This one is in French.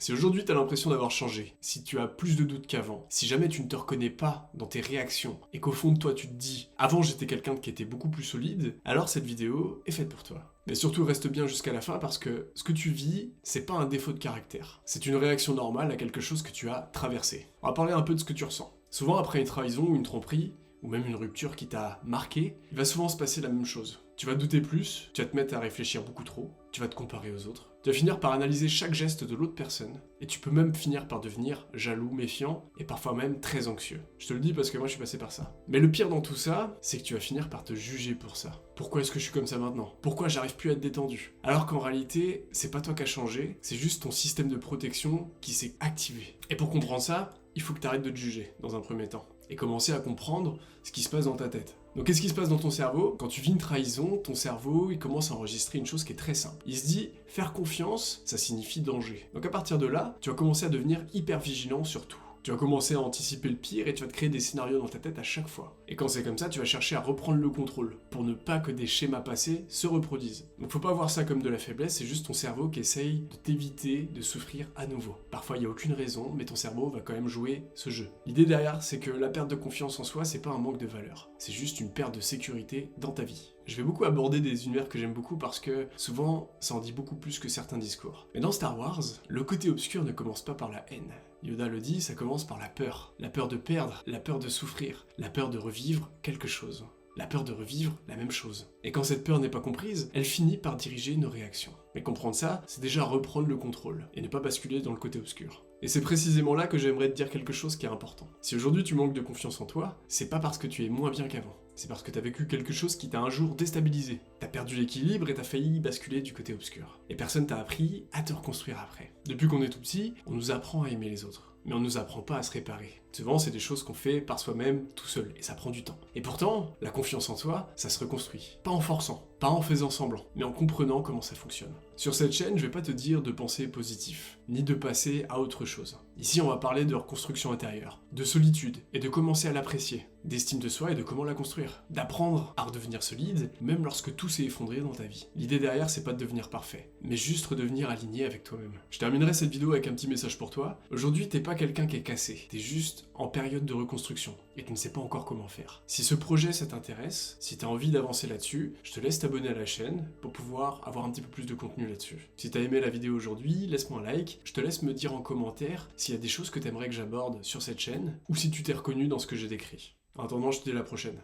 Si aujourd'hui tu as l'impression d'avoir changé, si tu as plus de doutes qu'avant, si jamais tu ne te reconnais pas dans tes réactions et qu'au fond de toi tu te dis avant j'étais quelqu'un qui était beaucoup plus solide, alors cette vidéo est faite pour toi. Mais surtout reste bien jusqu'à la fin parce que ce que tu vis, c'est pas un défaut de caractère. C'est une réaction normale à quelque chose que tu as traversé. On va parler un peu de ce que tu ressens. Souvent après une trahison ou une tromperie, ou même une rupture qui t'a marqué, il va souvent se passer la même chose. Tu vas douter plus, tu vas te mettre à réfléchir beaucoup trop, tu vas te comparer aux autres, tu vas finir par analyser chaque geste de l'autre personne, et tu peux même finir par devenir jaloux, méfiant, et parfois même très anxieux. Je te le dis parce que moi je suis passé par ça. Mais le pire dans tout ça, c'est que tu vas finir par te juger pour ça. Pourquoi est-ce que je suis comme ça maintenant? Pourquoi j'arrive plus à être détendu? Alors qu'en réalité, c'est pas toi qui as changé, c'est juste ton système de protection qui s'est activé. Et pour comprendre ça, il faut que tu arrêtes de te juger, dans un premier temps, et commencer à comprendre ce qui se passe dans ta tête. Donc qu'est-ce qui se passe dans ton cerveau? Quand tu vis une trahison, ton cerveau, il commence à enregistrer une chose qui est très simple. Il se dit, faire confiance, ça signifie danger. Donc à partir de là, tu vas commencer à devenir hyper vigilant sur tout. Tu vas commencer à anticiper le pire et tu vas te créer des scénarios dans ta tête à chaque fois. Et quand c'est comme ça, tu vas chercher à reprendre le contrôle, pour ne pas que des schémas passés se reproduisent. Donc faut pas voir ça comme de la faiblesse, c'est juste ton cerveau qui essaye de t'éviter de souffrir à nouveau. Parfois il n'y a aucune raison, mais ton cerveau va quand même jouer ce jeu. L'idée derrière, c'est que la perte de confiance en soi, c'est pas un manque de valeur. C'est juste une perte de sécurité dans ta vie. Je vais beaucoup aborder des univers que j'aime beaucoup parce que souvent, ça en dit beaucoup plus que certains discours. Mais dans Star Wars, le côté obscur ne commence pas par la haine. Yoda le dit, ça commence par la peur. La peur de perdre, la peur de souffrir, la peur de revivre quelque chose. La peur de revivre la même chose. Et quand cette peur n'est pas comprise, elle finit par diriger nos réactions. Mais comprendre ça, c'est déjà reprendre le contrôle, et ne pas basculer dans le côté obscur. Et c'est précisément là que j'aimerais te dire quelque chose qui est important. Si aujourd'hui tu manques de confiance en toi, c'est pas parce que tu es moins bien qu'avant. C'est parce que t'as vécu quelque chose qui t'a un jour déstabilisé. T'as perdu l'équilibre et t'as failli basculer du côté obscur. Et personne t'a appris à te reconstruire après. Depuis qu'on est tout petit, on nous apprend à aimer les autres. Mais on nous apprend pas à se réparer. Souvent, c'est des choses qu'on fait par soi-même, tout seul, et ça prend du temps. Et pourtant, la confiance en soi, ça se reconstruit. Pas en forçant, pas en faisant semblant, mais en comprenant comment ça fonctionne. Sur cette chaîne, je vais pas te dire de penser positif, ni de passer à autre chose. Ici, on va parler de reconstruction intérieure, de solitude, et de commencer à l'apprécier, d'estime de soi et de comment la construire, d'apprendre à redevenir solide, même lorsque tout s'est effondré dans ta vie. L'idée derrière, c'est pas de devenir parfait, mais juste redevenir aligné avec toi-même. Je terminerai cette vidéo avec un petit message pour toi. Aujourd'hui, t'es pas quelqu'un qui est cassé, t'es juste en période de reconstruction, et tu ne sais pas encore comment faire. Si ce projet, ça t'intéresse, si t'as envie d'avancer là-dessus, je te laisse t'abonner à la chaîne pour pouvoir avoir un petit peu plus de contenu là-dessus. Si t'as aimé la vidéo aujourd'hui, laisse-moi un like, je te laisse me dire en commentaire s'il y a des choses que t'aimerais que j'aborde sur cette chaîne, ou si tu t'es reconnu dans ce que j'ai décrit. En attendant, je te dis à la prochaine.